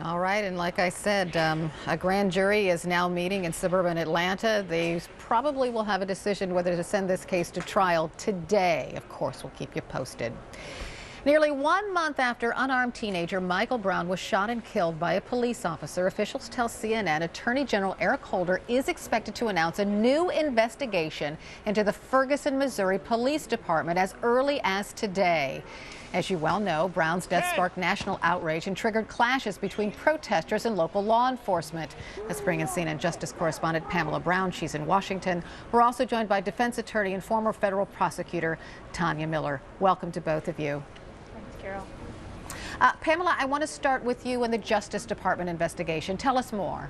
All right, and like I said, a grand jury is now meeting in suburban Atlanta. They probably will have a decision whether to send this case to trial today. Of course, we'll keep you posted. Nearly 1 month after unarmed teenager Michael Brown was shot and killed by a police officer, officials tell CNN Attorney General Eric Holder is expected to announce a new investigation into the Ferguson, Missouri Police Department as early as today. As you well know, Brown's death sparked national outrage and triggered clashes between protesters and local law enforcement. Let's bring in CNN Justice correspondent Pamela Brown. She's in Washington. We're also joined by defense attorney and former federal prosecutor Tanya Miller. Welcome to both of you. Thanks, Carol. Pamela, I want to start with you in the Justice Department investigation. Tell us more.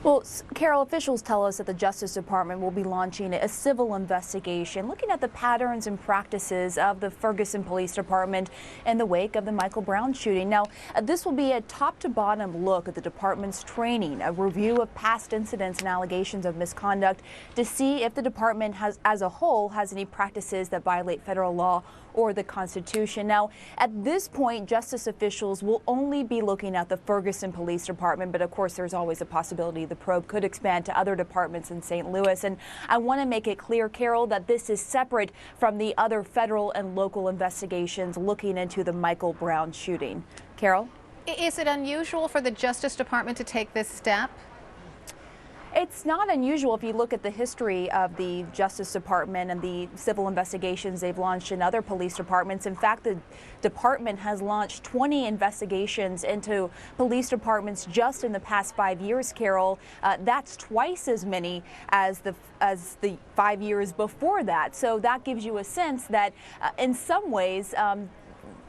Well, Carol, officials tell us that the Justice Department will be launching a civil investigation looking at the patterns and practices of the Ferguson Police Department in the wake of the Michael Brown shooting. Now, this will be a top-to-bottom look at the department's training, a review of past incidents and allegations of misconduct to see if the department as a whole has any practices that violate federal law or the Constitution. Now, at this point, justice officials will only be looking at the Ferguson Police Department, but of course there's always a possibility the probe could expand to other departments in St. Louis. And I want to make it clear, Carol, that this is separate from the other federal and local investigations looking into the Michael Brown shooting. Carol? Is it unusual for the Justice Department to take this step? It's not unusual if you look at the history of the Justice Department and the civil investigations they've launched in other police departments. In fact, the department has launched 20 investigations into police departments just in the past 5 years, Carol. That's twice as many as the 5 years before that. So that gives you a sense that in some ways,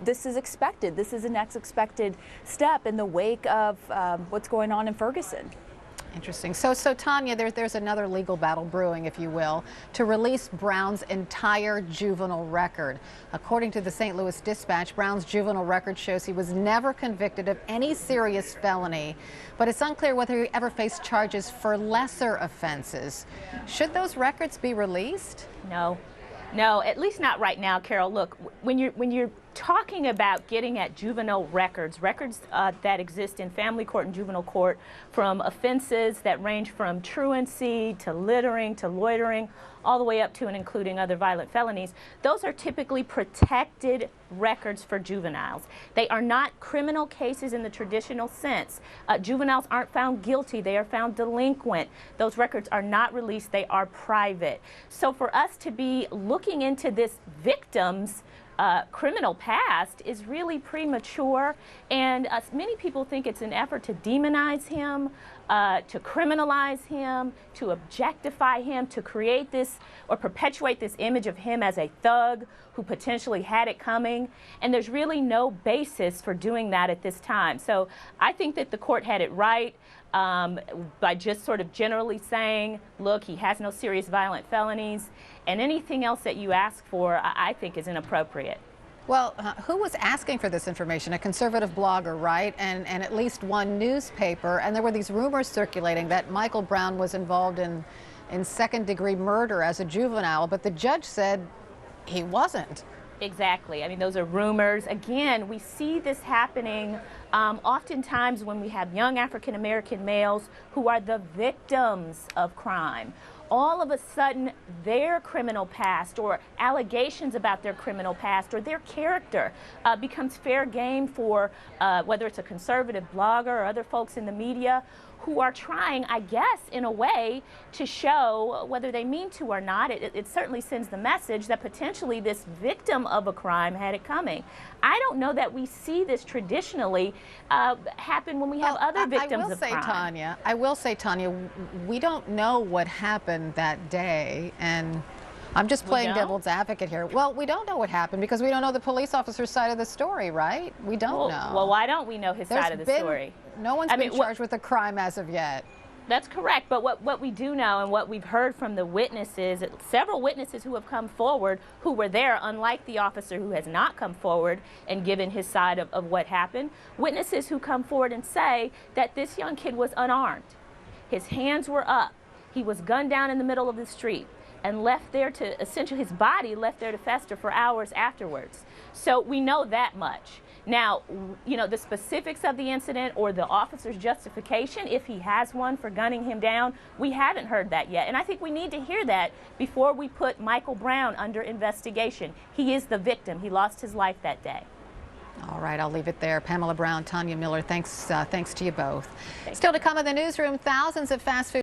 this is expected. This is an expected step in the wake of what's going on in Ferguson. Interesting. So Tanya, there's another legal battle brewing, if you will, to release Brown's entire juvenile record. According to the St. Louis Dispatch, Brown's juvenile record shows he was never convicted of any serious felony, but it's unclear whether he ever faced charges for lesser offenses. Should those records be released? No, at least not right now, Carol. Look, when you're talking about getting at juvenile records that exist in family court and juvenile court, from offenses that range from truancy to littering to loitering, all the way up to and including other violent felonies, those are typically protected records for juveniles. They are not criminal cases in the traditional sense. Juveniles aren't found guilty, they are found delinquent. Those records are not released, they are private. So for us to be looking into this victim's criminal past is really premature, and many people think it's an effort to demonize him, to criminalize him, to objectify him, to create this or perpetuate this image of him as a thug who potentially had it coming. And there's really no basis for doing that at this time. So I think that the court had it right by just sort of generally saying, look, he has no serious violent felonies, and anything else that you ask for, I think, is inappropriate. Well, who was asking for this information? A conservative blogger, right? And at least one newspaper. And there were these rumors circulating that Michael Brown was involved in second-degree murder as a juvenile, but the judge said he wasn't. Exactly. I mean, those are rumors. Again, we see this happening oftentimes when we have young African-American males who are the victims of crime. All of a sudden, their criminal past or allegations about their criminal past or their character becomes fair game for whether it's a conservative blogger or other folks in the media who are trying, I guess, in a way, to show, whether they mean to or not, it certainly sends the message that potentially this victim of a crime had it coming. I don't know that we see this traditionally happen when we have other victims of crime. I will say, Tanya, we don't know what happened that day, and I'm just playing devil's advocate here. Well, we don't know what happened because we don't know the police officer's side of the story, right? We don't know. Well, why don't we know his side of the story? No one's been charged with a crime as of yet. That's correct, but what we do know and what we've heard from the witnesses, several witnesses who have come forward who were there, unlike the officer who has not come forward and given his side of what happened, witnesses who come forward and say that this young kid was unarmed. His hands were up. He was gunned down in the middle of the street and left there to, essentially his body left there to fester for hours afterwards. So we know that much. Now, you know, the specifics of the incident or the officer's justification, if he has one for gunning him down, we haven't heard that yet. And I think we need to hear that before we put Michael Brown under investigation. He is the victim. He lost his life that day. All right, I'll leave it there. Pamela Brown, Tanya Miller, thanks to you both. Still to come in the newsroom, thousands of fast food